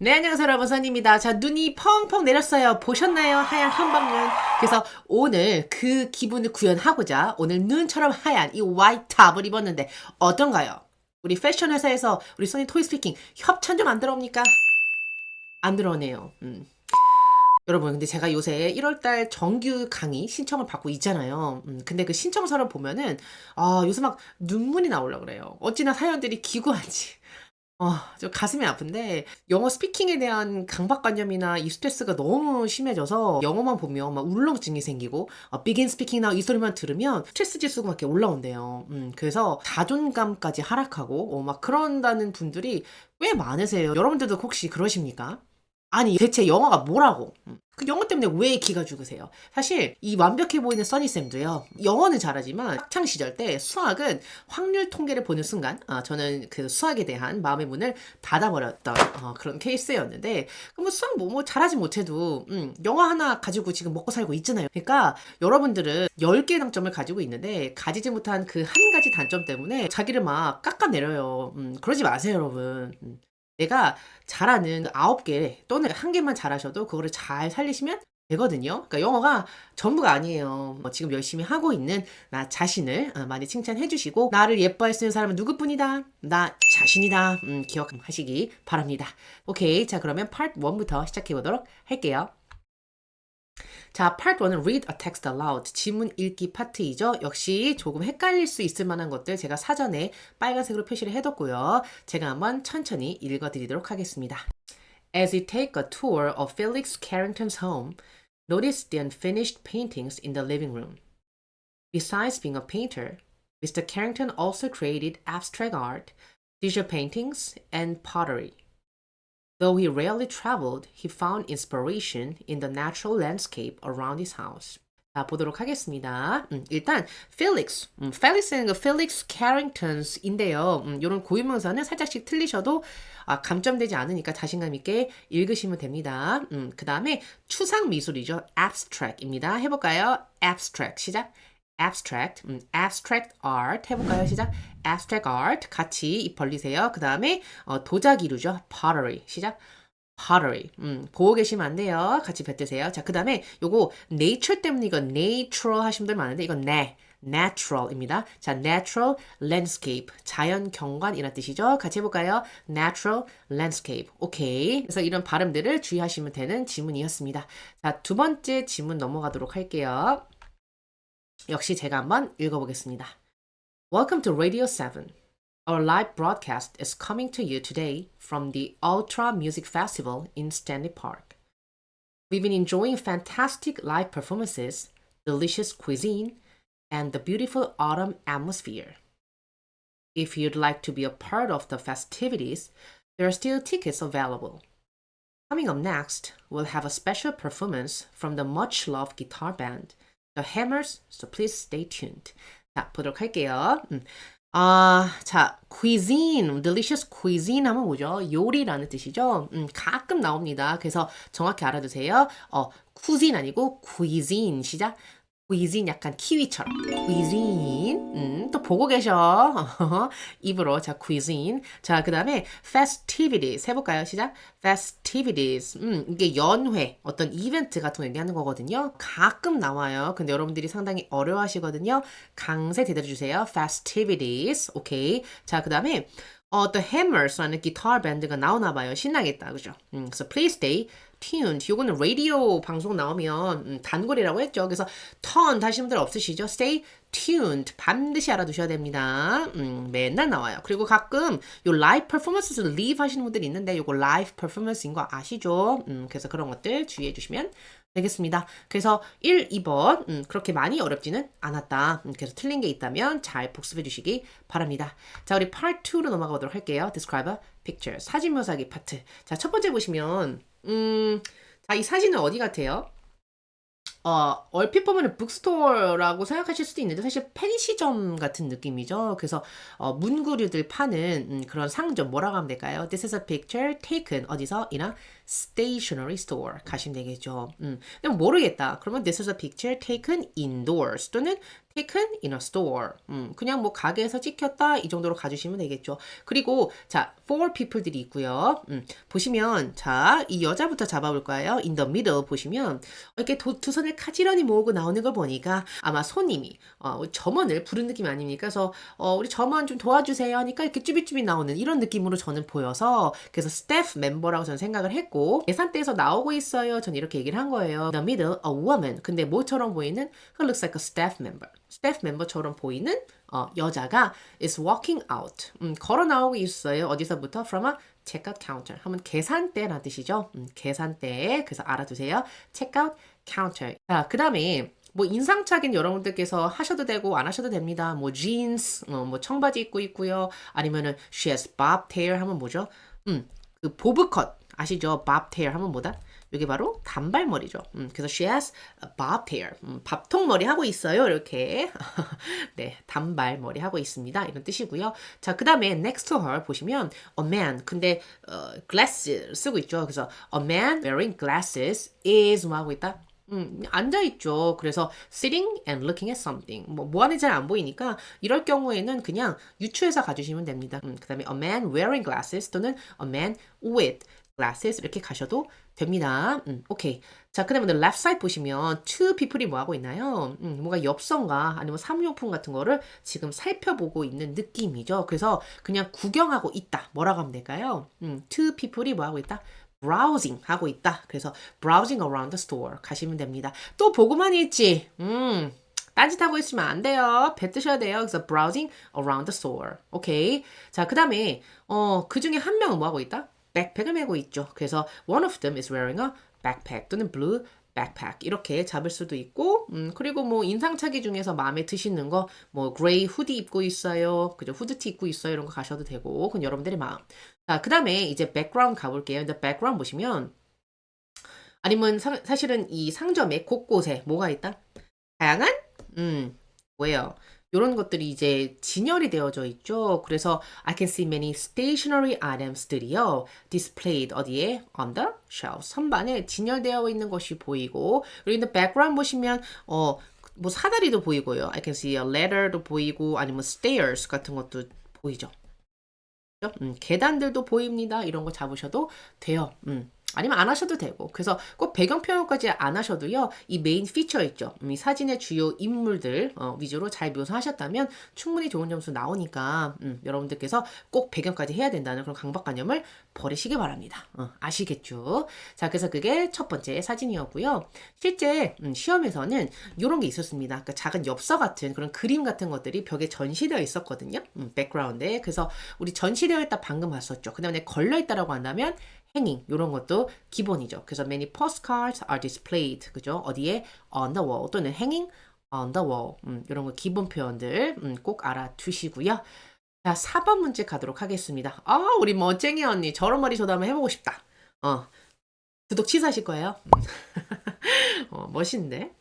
네, 안녕하세요, 여러분. 선입니다. 자, 눈이 펑펑 내렸어요. 보셨나요? 하얀 한방눈. 그래서 오늘 그 기분을 구현하고자 오늘 눈처럼 하얀 이 화이트 탑을 입었는데 어떤가요? 우리 패션 회사에서 우리 써니 토이 스피킹 협찬 좀 안 들어옵니까? 안 들어오네요. 여러분, 근데 제가 요새 1월달 정규 강의 신청을 받고 있잖아요. 근데 그 신청서를 보면은, 요새 막 눈물이 나오려고 그래요. 어찌나 사연들이 기구한지. 좀 가슴이 아픈데 영어 스피킹에 대한 강박관념이나 이 스트레스가 너무 심해져서 영어만 보면 막 울렁증이 생기고 begin speaking now 이 소리만 들으면 스트레스 지수가 막 이렇게 올라온대요. 그래서 자존감까지 하락하고 막 그런다는 분들이 꽤 많으세요. 여러분들도 혹시 그러십니까? 아니 대체 영어가 뭐라고? 그 영어 때문에 왜 기가 죽으세요? 사실 이 완벽해 보이는 써니쌤도요. 영어는 잘하지만 학창 시절 때 수학은 확률 통계를 보는 순간 저는 그 수학에 대한 마음의 문을 닫아버렸던 그런 케이스였는데 뭐 수학 뭐 잘하지 못해도 영어 하나 가지고 지금 먹고 살고 있잖아요. 그러니까 여러분들은 10개의 장점을 가지고 있는데 가지지 못한 그 한 가지 단점 때문에 자기를 막 깎아내려요. 그러지 마세요, 여러분. 내가 잘하는 9개 또는 1개만 잘하셔도 그거를 잘 살리시면 되거든요. 그러니까 영어가 전부가 아니에요. 지금 열심히 하고 있는 나 자신을 많이 칭찬해 주시고 나를 예뻐할 수 있는 사람은 누구뿐이다? 나 자신이다. 기억하시기 바랍니다. 오케이. 자, 그러면 파트 1부터 시작해 보도록 할게요. 자, Part 1은 Read a text aloud. 지문 읽기 파트이죠. 역시 조금 헷갈릴 수 있을 만한 것들 제가 사전에 빨간색으로 표시를 해뒀고요. 제가 한번 천천히 읽어드리도록 하겠습니다. As you take a tour of Felix Carrington's home, notice the unfinished paintings in the living room. Besides being a painter, Mr. Carrington also created abstract art, digital paintings, and pottery. Though he rarely traveled, he found inspiration in the natural landscape around his house. 자, 보도록 하겠습니다. 일단 Felix, Felix는 그 Felix Carrington's인데요. 이런 고유명사는 살짝씩 틀리셔도 감점되지 않으니까 자신감 있게 읽으시면 됩니다. 그 다음에 추상 미술이죠. Abstract입니다. 해볼까요? Abstract 시작. Abstract, abstract art 해볼까요? 시작. Abstract art 같이 입 벌리세요. 그 다음에 도자기류죠. Pottery 시작. pottery. 보고 계시면 안 돼요. 같이 뱉으세요. 자, 그 다음에 요거 nature 때문에 이거 natural 하신 분들 많은데 이건 natural입니다. 자, natural landscape. 자연 경관이란 뜻이죠. 같이 해볼까요? natural landscape. 오케이. 그래서 이런 발음들을 주의하시면 되는 지문이었습니다. 자, 두 번째 지문 넘어가도록 할게요. 역시 제가 한번 읽어보겠습니다. Welcome to Radio 7. Our live broadcast is coming to you today from the Ultra Music Festival in Stanley Park. We've been enjoying fantastic live performances, delicious cuisine, and the beautiful autumn atmosphere. If you'd like to be a part of the festivities, there are still tickets available. Coming up next, we'll have a special performance from the much-loved guitar band, The Hammers, so please stay tuned. 자, 보도록 할게요. 자, cuisine, delicious cuisine 하면 뭐죠? 요리라는 뜻이죠. 가끔 나옵니다. 그래서 정확히 알아두세요. cuisine 아니고 cuisine 시작. cuisine 약간 키위처럼. cuisine. 또 보고 계셔. 입으로. 자, cuisine. 자, 그 다음에 festivities 해볼까요? 시작. festivities. 이게 연회, 어떤 이벤트 같은 거 얘기하는 거거든요. 가끔 나와요. 근데 여러분들이 상당히 어려워하시거든요. 강세 대답해주세요. festivities. 오케이. 자, 그 다음에 The Hammers라는 기타 밴드가 나오나 봐요. 신나겠다. 그죠? 그래서 please stay tuned. 요거는 라디오 방송 나오면 단골이라고 했죠. 그래서 turn 하시는 분들 없으시죠? stay tuned. 반드시 알아두셔야 됩니다. 맨날 나와요. 그리고 가끔 요 live performance에서 leave 하시는 분들이 있는데 요거 live performance인 거 아시죠? 그래서 그런 것들 주의해 주시면 되겠습니다. 그래서 1, 2번 그렇게 많이 어렵지는 않았다. 그래서 틀린 게 있다면 잘 복습해 주시기 바랍니다. 자, 우리 Part 2로 넘어가 보도록 할게요. Describe a picture. 사진 묘사기 파트. 자, 첫 번째 보시면 자, 이 사진은 어디 같아요? 얼핏 보면 북스토어라고 생각하실 수도 있는데 사실 펜시점 같은 느낌이죠. 그래서 문구류들 파는 그런 상점 뭐라고 하면 될까요? This is a picture taken 어디서? in a stationery store 가시면 되겠죠. 근데 모르겠다. 그러면 this is a picture taken indoors 또는 taken in a store. 그냥 뭐 가게에서 찍혔다 이 정도로 가주시면 되겠죠. 그리고 자, for people들이 있고요. 보시면 자, 이 여자부터 잡아볼 거예요. in the middle 보시면 이렇게 두 손을 가지런히 모으고 나오는 걸 보니까 아마 손님이 점원을 부른 느낌 아닙니까? 그래서 우리 점원 좀 도와주세요 하니까 이렇게 쭈비쭈비 나오는 이런 느낌으로 저는 보여서 그래서 staff 멤버라고 저는 생각을 했고 계산대에서 나오고 있어요. 저는 이렇게 얘기를 한 거예요. In the middle, a woman. 근데 뭐처럼 보이는? Who looks like a staff member. 스태프 멤버처럼 보이는 여자가 is walking out. 걸어 나오고 있어요. 어디서부터? From a checkout counter. 하면 계산대라는 뜻이죠. 계산대. 그래서 알아두세요. checkout counter. 자, 그 다음에 뭐 인상착의는 여러분들께서 하셔도 되고 안 하셔도 됩니다. 뭐 jeans, 뭐 청바지 입고 있고요. 아니면은 she has bobbed hair 하면 뭐죠? 그 보브컷 아시죠? bobbed hair 하면 뭐다? 이게 바로 단발머리죠. 그래서 she has bobbed hair. 밥통머리 하고 있어요. 이렇게. 네, 단발머리 하고 있습니다. 이런 뜻이고요. 자, 그 다음에 next to her 보시면 a man. 근데 glasses 쓰고 있죠. 그래서 a man wearing glasses is 뭐 하고 있다? 앉아있죠. 그래서 sitting and looking at something. 뭐 하는지 잘 안 보이니까 이럴 경우에는 그냥 유추해서 가주시면 됩니다. 그 다음에 a man wearing glasses 또는 a man with glasses 이렇게 가셔도 됩니다. 오케이. 자, 그 다음에 left side 보시면 two people이 뭐 하고 있나요? 뭔가 엽서인가 아니면 사무용품 같은 거를 지금 살펴보고 있는 느낌이죠. 그래서 그냥 구경하고 있다. 뭐라고 하면 될까요? two people이 뭐 하고 있다? browsing 하고 있다. 그래서 browsing around the store 가시면 됩니다. 또 보고만 있지. 딴짓하고 있으면 안 돼요. 뱉으셔야 돼요. 그래서 browsing around the store. 오케이. 자, 그 다음에 그 중에 한 명은 뭐 하고 있다? 백팩을 메고 있죠. 그래서 one of them is wearing a backpack 또는 blue backpack 이렇게 잡을 수도 있고 그리고 뭐 인상착의 중에서 마음에 드시는 거 뭐 그레이 후디 입고 있어요. 그죠? 후드티 입고 있어요. 이런 거 가셔도 되고 그건 여러분들의 마음. 자, 그 다음에 이제 백그라운드 가볼게요. 근데 백그라운드 보시면 아니면 사실은 이 상점의 곳곳에 뭐가 있다? 다양한 뭐예요? 이런 것들이 이제 진열이 되어져 있죠. 그래서 I can see many stationery items들이요. displayed 어디에? on the shelf. 선반에 진열되어 있는 것이 보이고 그리고 in the background 보시면 뭐 사다리도 보이고요. I can see a ladder도 보이고 아니면 stairs 같은 것도 보이죠. 계단들도 보입니다. 이런 거 잡으셔도 돼요. 아니면 안 하셔도 되고 그래서 꼭 배경 표현까지 안 하셔도요. 이 메인 피처 있죠. 이 사진의 주요 인물들 위주로 잘 묘사하셨다면 충분히 좋은 점수 나오니까 여러분들께서 꼭 배경까지 해야 된다는 그런 강박관념을 버리시기 바랍니다. 아시겠죠? 자, 그래서 그게 첫 번째 사진이었고요. 실제 시험에서는 이런 게 있었습니다. 그러니까 작은 엽서 같은 그런 그림 같은 것들이 벽에 전시되어 있었거든요. 백그라운드에. 그래서 우리 전시되어 있다 방금 봤었죠. 그 다음에 걸려 있다라고 한다면 hanging 이런 것도 기본이죠. 그래서 many postcards are displayed 그죠? 어디에 on the wall 또는 hanging on the wall 이런 거 기본 표현들 꼭 알아두시고요. 자, 4번 문제 가도록 하겠습니다. 우리 멋쟁이 언니 저런 머리 저도 한번 해보고 싶다. 구독 취소하실 거예요. 멋있는데.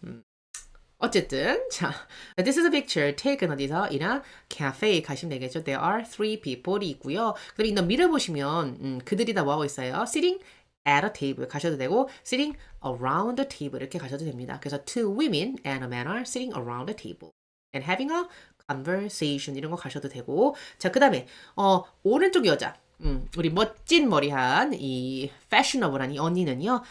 어쨌든 자, this is a picture taken 어디서? in a cafe 가시면 되겠죠. There are three people이 있고요. 그리고 in the middle 보시면 그들이 다 뭐하고 있어요? sitting at a table 가셔도 되고 sitting around the table 이렇게 가셔도 됩니다. 그래서 two women and a man are sitting around the table and having a conversation 이런 거 가셔도 되고 자, 그 다음에 오른쪽 여자 우리 멋진 머리한 이 fashionable한 이 언니는요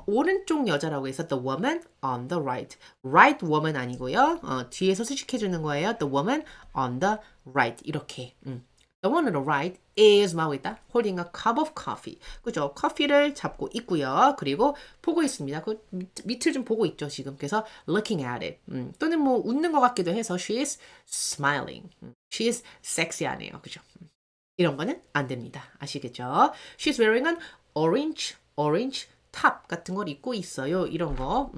오른쪽 여자라고 해서 the woman on the right right woman 아니고요 뒤에서 수식해 주는 거예요 the woman on the right 이렇게 the one on the right is 뭐하고 있다 holding a cup of coffee 그죠 커피를 잡고 있고요 그리고 보고 있습니다 그 밑을 좀 보고 있죠 지금 그래서 looking at it 또는 뭐 웃는 것 같기도 해서 she is smiling she is sexy하네요 그죠 이런 거는 안 됩니다. 아시겠죠? She's wearing an orange top 같은 걸 입고 있어요. 이런 거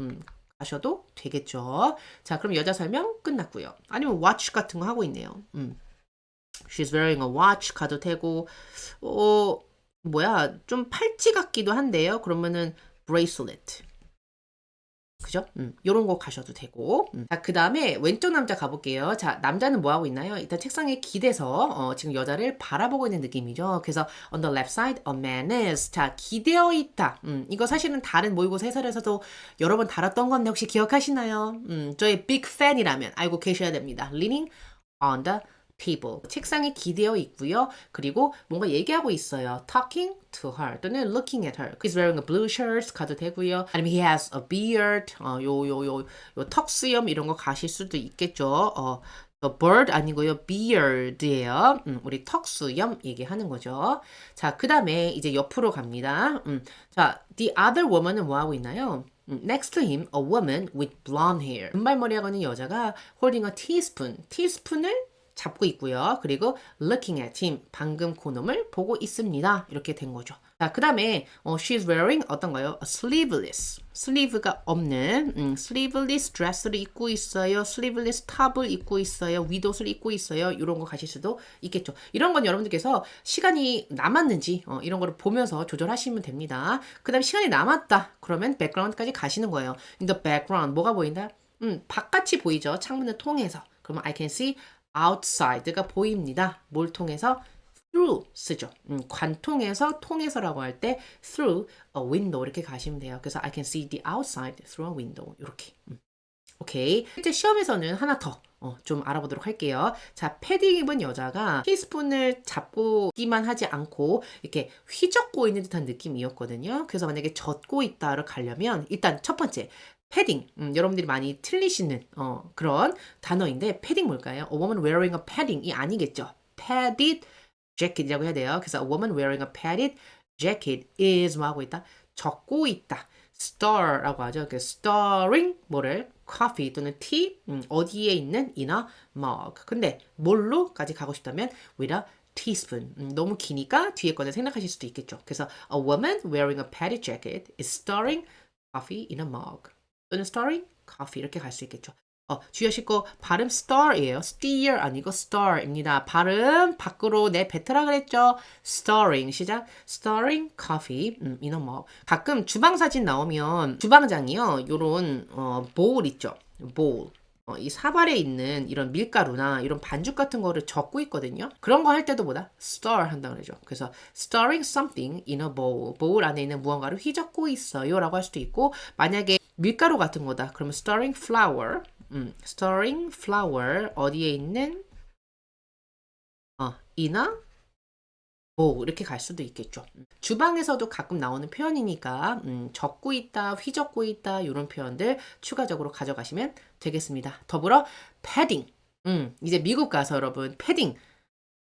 가셔도 되겠죠. 자, 그럼 여자 설명 끝났고요. 아니면 watch 같은 거 하고 있네요. She's wearing a watch 가도 되고 좀 팔찌 같기도 한데요. 그러면은 bracelet 그죠? 요런 거 가셔도 되고. 자, 그 다음에 왼쪽 남자 가볼게요. 자, 남자는 뭐 하고 있나요? 일단 책상에 기대서 지금 여자를 바라보고 있는 느낌이죠. 그래서 on the left side, a man is. 자, 기대어 있다. 이거 사실은 다른 모의고사 해설에서도 여러 번 다뤘던 건데 혹시 기억하시나요? 저의 big fan이라면 알고 계셔야 됩니다. leaning on the table. 책상에 기대어 있고요. 그리고 뭔가 얘기하고 있어요. talking to her 또는 looking at her. He's wearing a blue shirt 가도 되고요. 아니면 he has a beard. 요 턱수염 이런 거 가실 수도 있겠죠. the bird 아니고요. beard예요. 우리 턱수염 얘기하는 거죠. 자, 그 다음에 이제 옆으로 갑니다. 자, the other woman은 뭐 하고 있나요? Next to him, a woman with blonde hair. 금발머리하고 있는 여자가 holding a teaspoon. 티스푼을 잡고 있고요. 그리고 looking at him. 방금 그놈을 보고 있습니다. 이렇게 된 거죠. 자, 그 다음에 she's wearing 어떤가요? A sleeveless. 슬리브가 없는 sleeveless dress를 입고 있어요. sleeveless top을 입고 있어요. 윗옷을 입고 있어요. 이런 거 가실 수도 있겠죠. 이런 건 여러분들께서 시간이 남았는지 이런 거를 보면서 조절하시면 됩니다. 그 다음에 시간이 남았다. 그러면 background까지 가시는 거예요. In the background 뭐가 보인다? 바깥이 보이죠. 창문을 통해서. 그러면 I can see outside가 보입니다. 뭘 통해서? through 쓰죠. 관통해서 통해서라고 할 때 through a window 이렇게 가시면 돼요. 그래서 I can see the outside through a window 이렇게. 오케이. 실제 시험에서는 하나 더 좀 알아보도록 할게요. 자, 패딩 입은 여자가 티스푼을 잡고 있기만 하지 않고 이렇게 휘젓고 있는 듯한 느낌이었거든요. 그래서 만약에 젓고 있다를 가려면 일단 첫 번째 패딩. 여러분들이 많이 틀리시는 그런 단어인데 패딩 뭘까요? A woman wearing a padding이 아니겠죠. padded jacket이라고 해야 돼요. 그래서 a woman wearing a padded jacket is 뭐 하고 있다? 적고 있다. star라고 하죠. 그 stirring 뭐를 coffee 또는 tea 어디에 있는 in a mug. 근데 뭘로까지 가고 싶다면 with a teaspoon. 너무 기니까 뒤에 거는 생각하실 수도 있겠죠. 그래서 a woman wearing a padded jacket is stirring coffee in a mug. 또는 stirring coffee 이렇게 갈 수 있겠죠. 주의하실 거 발음 star이에요. steer 아니고 star입니다. 발음 밖으로 내뱉으라 그랬죠. stirring 시작. stirring coffee in a mug. 가끔 주방 사진 나오면 주방장이요. 요런 bowl 있죠. bowl. 이 사발에 있는 이런 밀가루나 이런 반죽 같은 거를 적고 있거든요. 그런 거 할 때도 뭐다? stir 한다 그러죠. 그래서 stirring something in a bowl. bowl 안에 있는 무언가를 휘젓고 있어요 라고 할 수도 있고 만약에 밀가루 같은 거다. 그러면 stirring flour. stirring flour 어디에 있는 in a bowl 이렇게 갈 수도 있겠죠. 주방에서도 가끔 나오는 표현이니까 적고 있다, 휘젓고 있다 이런 표현들 추가적으로 가져가시면 되겠습니다. 더불어 패딩. 이제 미국 가서 여러분 패딩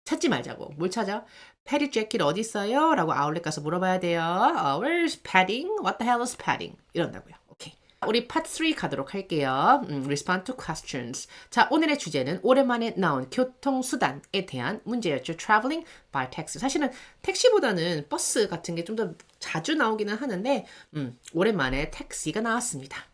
찾지 말자고. 뭘 찾아? 패디 재킷 어디 있어요? 라고 아울렛 가서 물어봐야 돼요. Where's padding? What the hell is padding? 이런다고요. 오케이. 우리 파트 3 가도록 할게요. Respond to questions. 자, 오늘의 주제는 오랜만에 나온 교통수단에 대한 문제였죠. Traveling by taxi. 사실은 택시보다는 버스 같은 게 좀 더 자주 나오기는 하는데 오랜만에 택시가 나왔습니다.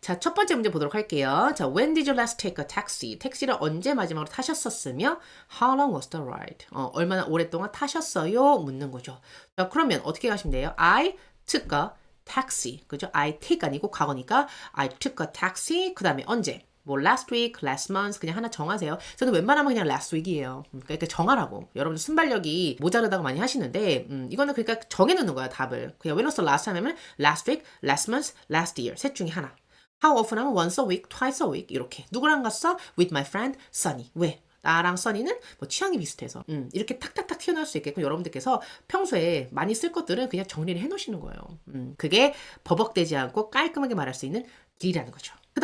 자, 첫 번째 문제 보도록 할게요. 자, when did you last take a taxi? 택시를 언제 마지막으로 타셨었으며 how long was the ride? 얼마나 오랫동안 타셨어요? 묻는 거죠. 자, 그러면 어떻게 가시면 돼요? I took a taxi. 그죠? I take 아니고 과거니까 I took a taxi. 그 다음에 언제? 뭐 last week, last month 그냥 하나 정하세요. 저는 웬만하면 그냥 last week이에요. 그러니까 정하라고. 여러분들 순발력이 모자르다고 많이 하시는데 이거는 그러니까 정해놓는 거야 답을. 그냥 when was the last time 하면 last week, last month, last year 셋 중에 하나. How often 하면 once a week, twice a week 이렇게. 누구랑 갔어? With my friend Sunny. 왜? 나랑 써니는 뭐 취향이 비슷해서 이렇게 탁탁탁 튀어나올 수 있게끔 여러분들께서 평소에 많이 쓸 것들은 그냥 정리를 해놓으시는 거예요. 그게 버벅대지 않고 깔끔하게 말할 수 있는 길이라는 거죠. 그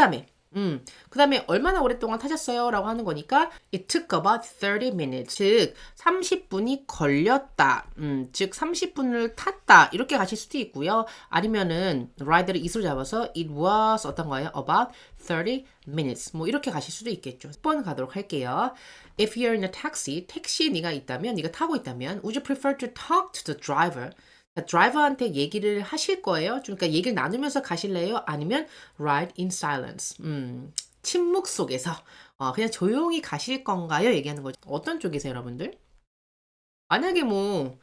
다음에 얼마나 오랫동안 타셨어요? 라고 하는 거니까 It took about 30 minutes. 즉 30분이 걸렸다. 즉 30분을 탔다. 이렇게 가실 수도 있고요. 아니면은 ride를 이수로 잡아서 It was 어떤 거예요? About 30 minutes. 뭐 이렇게 가실 수도 있겠죠. 10번 가도록 할게요. If you're in a taxi, 택시에 네가 있다면, 네가 타고 있다면 Would you prefer to talk to the driver? 드라이버한테 얘기를 하실 거예요? 그러니까 얘기를 나누면서 가실래요? 아니면 ride in silence. 침묵 속에서 그냥 조용히 가실 건가요? 얘기하는 거죠. 어떤 쪽이세요, 여러분들? 만약에 뭐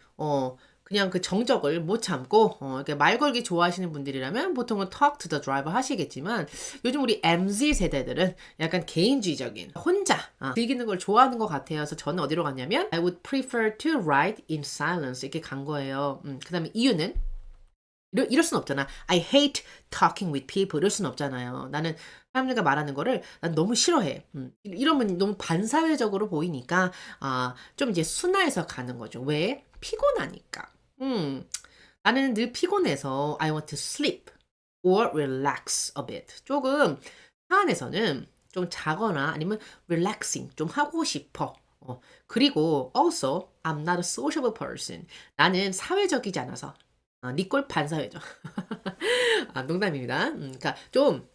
그냥 그 정적을 못 참고 이렇게 말 걸기 좋아하시는 분들이라면 보통은 talk to the driver 하시겠지만 요즘 우리 MZ 세대들은 약간 개인주의적인 혼자 즐기는 걸 좋아하는 것 같아요. 그래서 저는 어디로 갔냐면 I would prefer to ride in silence 이렇게 간 거예요. 그다음에 이유는 이럴 순 없잖아. I hate talking with people. 이럴 순 없잖아요. 나는 사람들과 말하는 거를 난 너무 싫어해. 이러면 너무 반사회적으로 보이니까 좀 이제 순화해서 가는 거죠. 왜? 피곤하니까. 나는 늘 피곤해서 I want to sleep or relax a bit. 조금 차 안에서는 좀 자거나 아니면 relaxing 좀 하고 싶어. 그리고 also I'm not a sociable person. 나는 사회적이지 않아서 니꼴 반사회죠. 농담입니다. 그러니까 좀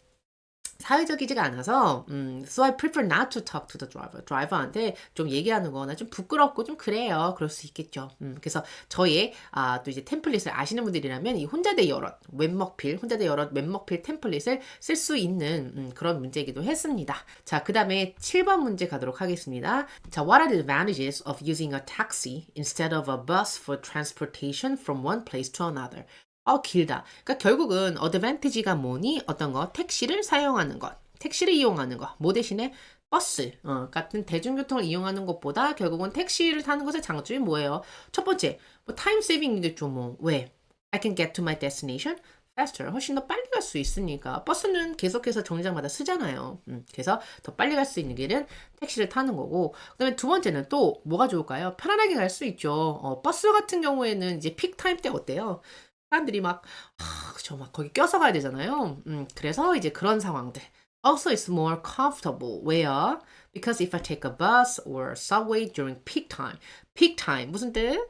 사회적이지가 않아서 so I prefer not to talk to the driver. 드라이버한테 좀 얘기하는 거나 좀 부끄럽고 좀 그래요. 그럴 수 있겠죠. 그래서 저의 또 이제 템플릿을 아시는 분들이라면 이 혼자 대 여럿 웹먹필 혼자 대 여럿 웹먹필 템플릿을 쓸 수 있는 그런 문제이기도 했습니다. 자, 그다음에 7번 문제 가도록 하겠습니다. 자, what are the advantages of using a taxi instead of a bus for transportation from one place to another? 길다. 그러니까 결국은 어드밴티지가 뭐니? 어떤 거? 택시를 사용하는 것. 택시를 이용하는 것. 뭐 대신에 버스 같은 대중교통을 이용하는 것보다 결국은 택시를 타는 것의 장점이 뭐예요? 첫 번째, 뭐 타임 세이빙이겠죠. 뭐 왜? I can get to my destination faster. 훨씬 더 빨리 갈 수 있으니까. 버스는 계속해서 정류장마다 쓰잖아요. 그래서 더 빨리 갈 수 있는 길은 택시를 타는 거고. 그다음에 두 번째는 또 뭐가 좋을까요? 편안하게 갈 수 있죠. 버스 같은 경우에는 이제 픽 타임 때 어때요? 사람들이 그쵸, 막 거기 껴서 가야 되잖아요. 그래서 이제 그런 상황들. Also, it's more comfortable. Where? Because if I take a bus or subway during peak time. peak time 무슨 뜻?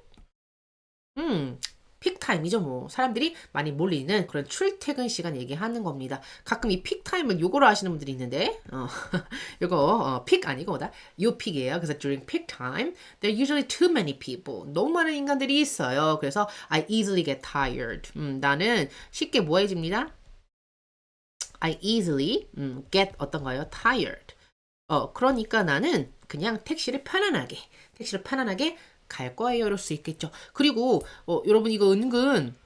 픽타임이죠, 뭐. 사람들이 많이 몰리는 그런 출퇴근 시간 얘기하는 겁니다. 가끔 이 픽타임을 요거로 하시는 분들이 있는데, 요거, 픽 아니고 뭐다? 요 픽이에요. 그래서 during peak time, there are usually too many people. 너무 많은 인간들이 있어요. 그래서 I easily get tired. 나는 쉽게 뭐해집니다? I easily get 어떤 거예요? tired. 그러니까 나는 그냥 택시를 편안하게 갈 거예요. 이럴 수 있겠죠. 그리고 여러분 이거 은근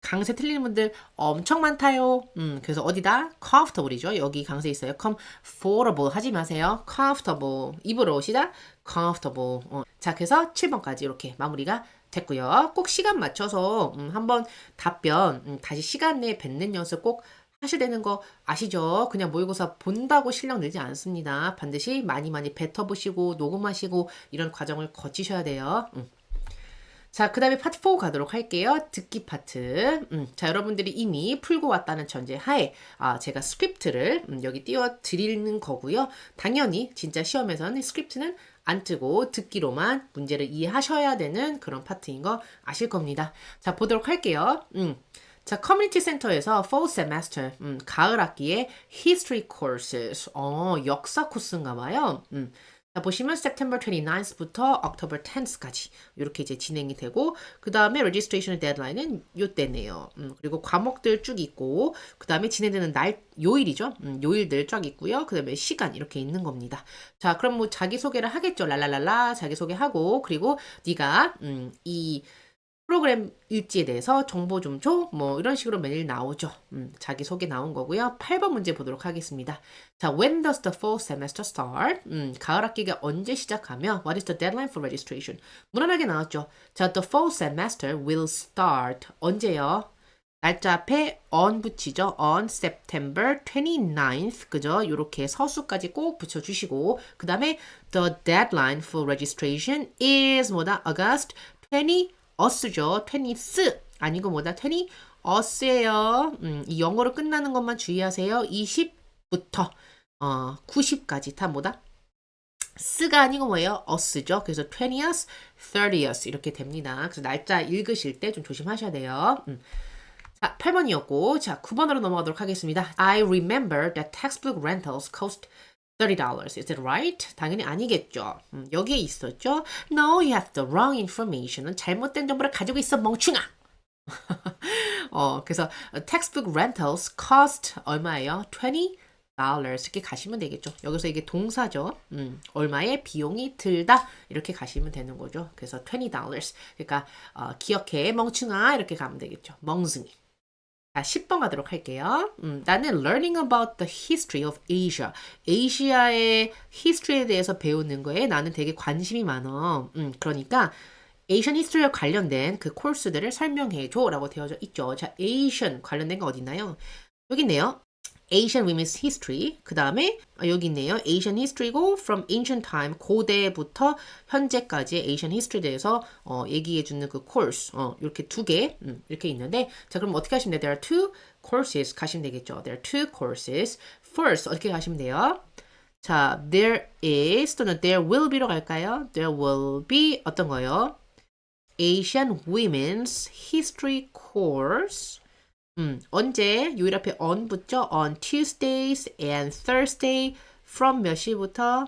강세 틀리는 분들 엄청 많다요. 그래서 어디다? comfortable이죠. 여기 강세 있어요. comfortable 하지 마세요. comfortable. 입으로 오시다. comfortable. 자, 그래서 7번까지 이렇게 마무리가 됐고요. 꼭 시간 맞춰서 한번 답변 다시 시간 내에 뱉는 연습 꼭 하셔야 되는 거 아시죠? 그냥 모의고사 본다고 실력 늘지 않습니다. 반드시 많이 뱉어보시고 녹음하시고 이런 과정을 거치셔야 돼요. 자, 그 다음에 파트 4 가도록 할게요. 듣기 파트. 자, 여러분들이 이미 풀고 왔다는 전제 하에 제가 스크립트를 여기 띄워드리는 거고요. 당연히 진짜 시험에서는 스크립트는 안 뜨고 듣기로만 문제를 이해하셔야 되는 그런 파트인 거 아실 겁니다. 자, 보도록 할게요. 자, 커뮤니티 센터에서 fall semester, 가을 학기에 history courses, 역사 코스인가 봐요. 자, 보시면 September 29th부터 October 10th까지 이렇게 이제 진행이 되고, 그 다음에 registration deadline은 요때네요. 그리고 과목들 쭉 있고, 그 다음에 진행되는 요일이죠. 요일들 쫙 있고요. 그 다음에 시간 이렇게 있는 겁니다. 자, 그럼 뭐 자기소개를 하겠죠. 랄랄랄라 자기소개하고, 그리고 네가 이 프로그램 일지에 대해서 정보 좀 줘? 뭐 이런 식으로 매일 나오죠. 자기소개 나온 거고요. 8번 문제 보도록 하겠습니다. 자, when does the fall semester start? 가을 학기가 언제 시작하며 what is the deadline for registration? 무난하게 나왔죠. 자, the fall semester will start. 언제요? 날짜 앞에 on 붙이죠. on September 29th. 그죠? 요렇게 서수까지 꼭 붙여주시고, 그 다음에 the deadline for registration is 뭐다? August 20 us죠. 20th 아니고 뭐다? 20 us예요. 이 영어로 끝나는 것만 주의하세요. 20부터 90까지 다 뭐다? 스가 아니고 뭐예요? us죠. 그래서 20th, 30th 이렇게 됩니다. 그래서 날짜 읽으실 때 좀 조심하셔야 돼요. 자, 8번이었고, 자, 9번으로 넘어가도록 하겠습니다. I remember that textbook rentals cost $30. Is it right? 당연히 아니겠죠. 여기에 있었죠. No, you have the wrong information. 잘못된 정보를 가지고 있어, 멍충아. 그래서 textbook rentals cost 얼마예요? $20. dollars 이렇게 가시면 되겠죠. 여기서 이게 동사죠. 얼마의 비용이 들다 이렇게 가시면 되는 거죠. 그래서 $20. 그러니까 기억해 멍충아 이렇게 가면 되겠죠. 멍숭이. 자, 10번 가도록 할게요. 나는 learning about the history of Asia. 아시아의 history에 대해서 배우는 거에 나는 되게 관심이 많아. 그러니까 Asian history와 관련된 그 코र्스들을 설명해 줘라고 되어져 있죠. 자, Asian 관련된 거 어디 있나요? 여기 있네요. Asian Women's History. 그 다음에 여기 있네요. Asian History고 from ancient time 고대부터 현재까지의 Asian History에 대해서 얘기해 주는 그 course. 이렇게 두 개 이렇게 있는데 자 그럼 어떻게 하시면 돼요? There are two courses 가시면 되겠죠. There are two courses. First 어떻게 가시면 돼요? 자, there is 또는 there will be로 갈까요? There will be 어떤 거요? Asian Women's History Course. 언제? 요일 앞에 on 붙죠? On Tuesdays and Thursday from 몇 시부터?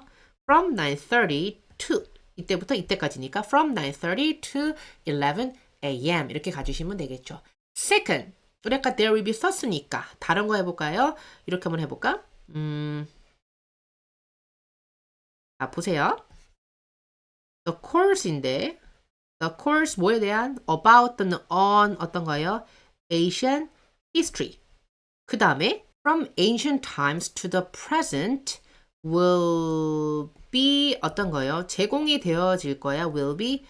From 9:30 to 이때부터 이때까지니까 from 9:30 to 11 a.m. 이렇게 가주시면 되겠죠. Second, 우리 아까 there will be 썼으니까 다른 거 해볼까요? 이렇게 한번 해볼까? 자, 보세요. The course인데 The course 뭐에 대한? About 또는 on 어떤 거예요? Asian history. 그 다음에 from ancient times to the present will be 어떤 거예요? 제공이 되어질 거야. will be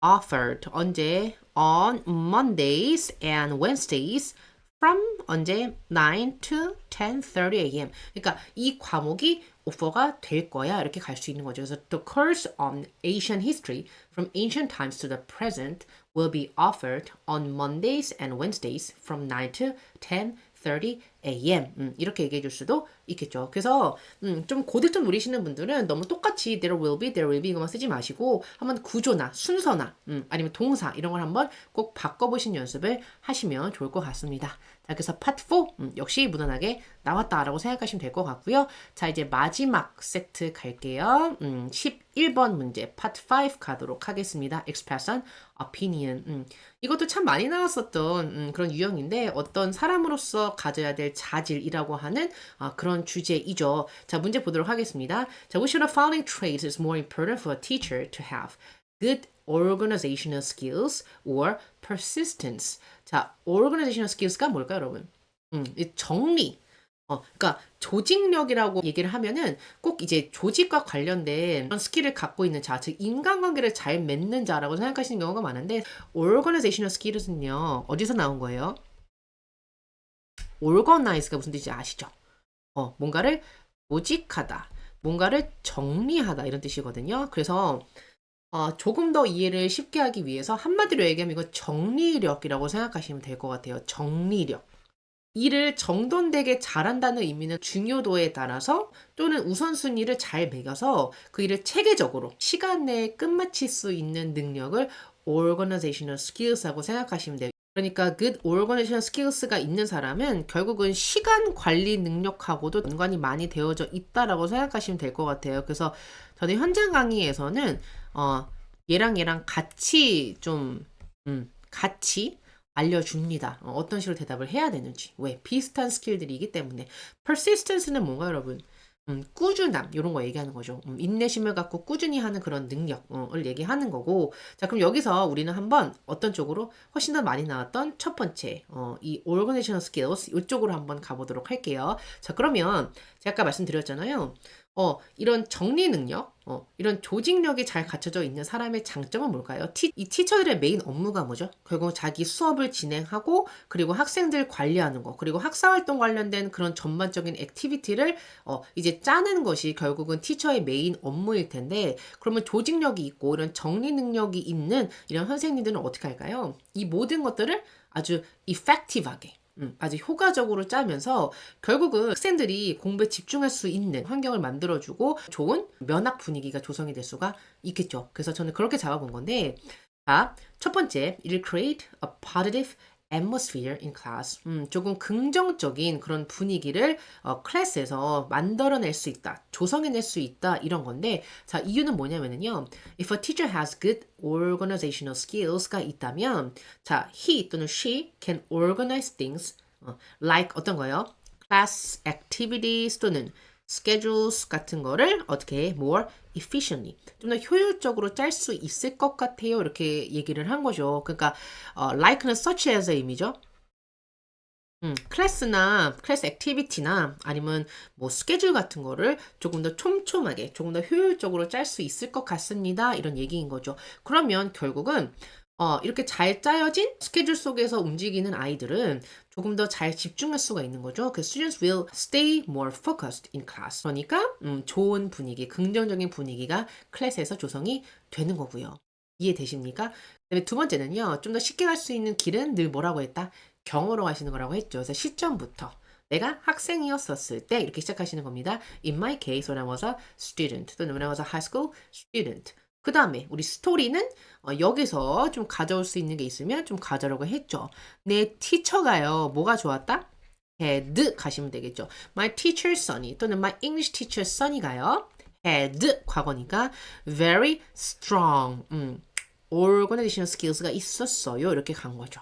offered. 언제? On Mondays and Wednesdays from 언제? 9 to 10:30 a.m. 그러니까 이 과목이 오퍼가 될 거야. 이렇게 갈 수 있는 거죠. 그래서 the course on Asian history from ancient times to the present will be offered on Mondays and Wednesdays from 9 to 10:30 a.m. 이렇게 얘기해 줄 수도 있겠죠. 그래서 좀 고득점 노리시는 분들은 너무 똑같이 there will be 이것만 쓰지 마시고 한번 구조나 순서나 아니면 동사 이런 걸 한번 꼭 바꿔보신 연습을 하시면 좋을 것 같습니다. 자, 그래서 파트 4 역시 무난하게 나왔다라고 생각하시면 될 것 같고요. 자, 이제 마지막 세트 갈게요. 11번 문제 파트 5 가도록 하겠습니다. Expression opinion. 이것도 참 많이 나왔었던 그런 유형인데 어떤 사람으로서 가져야 될 자질이라고 하는 그런 주제이죠. 자, 문제 보도록 하겠습니다. 자, which of the following traits is more important for a teacher to have? Good organizational skills or persistence. 자, organizational skills가 뭘까요, 여러분? 이 정리. 그러니까 조직력이라고 얘기를 하면은 꼭 이제 조직과 관련된 그런 스킬을 갖고 있는 자, 즉 인간관계를 잘 맺는 자라고 생각하시는 경우가 많은데 organizational skills는요, 어디서 나온 거예요? organize가 무슨 뜻인지 아시죠? 뭔가를 조직하다, 뭔가를 정리하다 이런 뜻이거든요. 그래서 조금 더 이해를 쉽게 하기 위해서 한마디로 얘기하면 이거 정리력이라고 생각하시면 될 것 같아요. 정리력. 일을 정돈되게 잘한다는 의미는 중요도에 따라서 또는 우선순위를 잘 매겨서 그 일을 체계적으로 시간 내에 끝마칠 수 있는 능력을 organizational skills라고 생각하시면 돼요. 그러니까 good organizational skills가 있는 사람은 결국은 시간 관리 능력하고도 연관이 많이 되어져 있다라고 생각하시면 될 것 같아요. 그래서 저는 현장 강의에서는 얘랑 같이 좀 같이 알려줍니다. 어떤 식으로 대답을 해야 되는지. 왜? 비슷한 스킬들이기 때문에. persistence는 뭔가 여러분? 꾸준함 이런 거 얘기하는 거죠. 인내심을 갖고 꾸준히 하는 그런 능력을 얘기하는 거고 자 그럼 여기서 우리는 한번 어떤 쪽으로 훨씬 더 많이 나왔던 첫 번째 이 organizational skills 이쪽으로 한번 가보도록 할게요. 자 그러면 제가 아까 말씀드렸잖아요. 이런 정리 능력, 이런 조직력이 잘 갖춰져 있는 사람의 장점은 뭘까요? 이 티처들의 메인 업무가 뭐죠? 결국 자기 수업을 진행하고 그리고 학생들 관리하는 거 그리고 학사활동 관련된 그런 전반적인 액티비티를 이제 짜는 것이 결국은 티처의 메인 업무일 텐데 그러면 조직력이 있고 이런 정리 능력이 있는 이런 선생님들은 어떻게 할까요? 이 모든 것들을 아주 effective하게 아주 효과적으로 짜면서 결국은 학생들이 공부에 집중할 수 있는 환경을 만들어주고 좋은 면학 분위기가 조성이 될 수가 있겠죠. 그래서 저는 그렇게 잡아본 건데 자, 첫 번째, it'll create a positive atmosphere in class. 조금 긍정적인 그런 분위기를 클래스에서 만들어낼 수 있다. 조성해낼 수 있다. 이런 건데 자, 이유는 뭐냐면요. If a teacher has good organizational skills가 있다면 자, he 또는 she can organize things like 어떤 거요? class activities 또는 schedules 같은 거를 어떻게 more efficiently 좀 더 효율적으로 짤 수 있을 것 같아요. 이렇게 얘기를 한 거죠. 그러니까 like는 such as의 의미죠. 클래스나 클래스 액티비티나 아니면 뭐 스케줄 같은 거를 조금 더 촘촘하게, 조금 더 효율적으로 짤 수 있을 것 같습니다. 이런 얘기인 거죠. 그러면 결국은 이렇게 잘 짜여진 스케줄 속에서 움직이는 아이들은 조금 더 잘 집중할 수가 있는 거죠. 그 students will stay more focused in class. 그러니까 좋은 분위기, 긍정적인 분위기가 클래스에서 조성이 되는 거고요. 이해되십니까? 그다음에 두 번째는요. 좀 더 쉽게 갈 수 있는 길은 늘 뭐라고 했다? 경으로 가시는 거라고 했죠. 그래서 시점부터 내가 학생이었었을 때 이렇게 시작하시는 겁니다. In my case, when I was a student 또는 when I was a high school student. 그 다음에 우리 스토리는 여기서 좀 가져올 수 있는 게 있으면 좀 가져오라고 했죠. 내 티처가요. 뭐가 좋았다? had 가시면 되겠죠. My teacher's son이 또는 my English teacher's son이가요. had 과거니까 very strong organizational skills가 있었어요. 이렇게 간 거죠.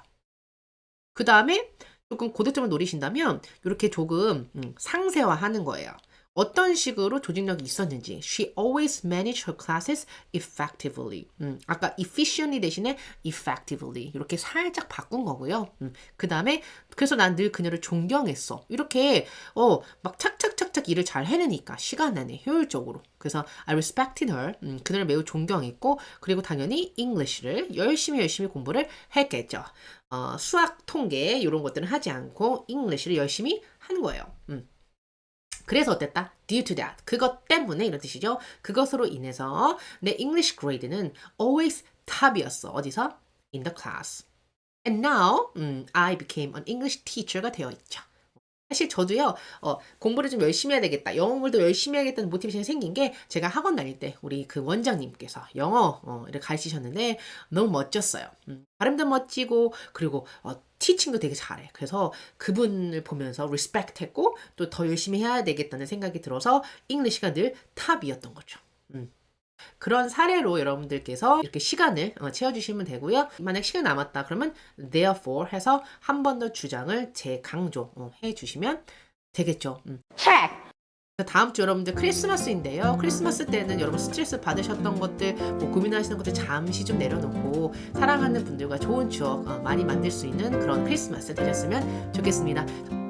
그 다음에 조금 고득점을 노리신다면 이렇게 조금 상세화하는 거예요. 어떤 식으로 조직력이 있었는지. She always managed her classes effectively. 아까 efficiently 대신에 effectively 이렇게 살짝 바꾼 거고요. 그 다음에 그래서 난 늘 그녀를 존경했어. 이렇게 막 착착착착 일을 잘 해내니까 시간 안에 효율적으로. 그래서 I respected her. 그녀를 매우 존경했고 그리고 당연히 English를 열심히 공부를 했겠죠. 수학, 통계 이런 것들은 하지 않고 English를 열심히 한 거예요. 그래서 어땠다? Due to that. 그것 때문에 이런 뜻이죠. 그것으로 인해서 내 English grade는 always 탑이었어. 어디서? In the class. And now I became an English teacher가 되어 있죠. 사실 저도요, 공부를 좀 열심히 해야 되겠다. 영어 공부도 열심히 해야겠다는 모티베이션이 생긴 게 제가 학원 다닐 때 우리 그 원장님께서 영어를 가르치셨는데 너무 멋졌어요. 발음도 멋지고 그리고 티칭도 되게 잘해. 그래서 그분을 보면서 리스펙트 했고 또 더 열심히 해야 되겠다는 생각이 들어서 잉글리시가 늘 탑이었던 거죠. 그런 사례로 여러분들께서 이렇게 시간을 채워주시면 되고요. 만약 시간 남았다 그러면 therefore 해서 한 번 더 주장을 재강조해 주시면 되겠죠. 다음 주 여러분들 크리스마스인데요. 크리스마스 때는 여러분 스트레스 받으셨던 것들, 뭐 고민하시는 것들 잠시 좀 내려놓고 사랑하는 분들과 좋은 추억 많이 만들 수 있는 그런 크리스마스 되셨으면 좋겠습니다.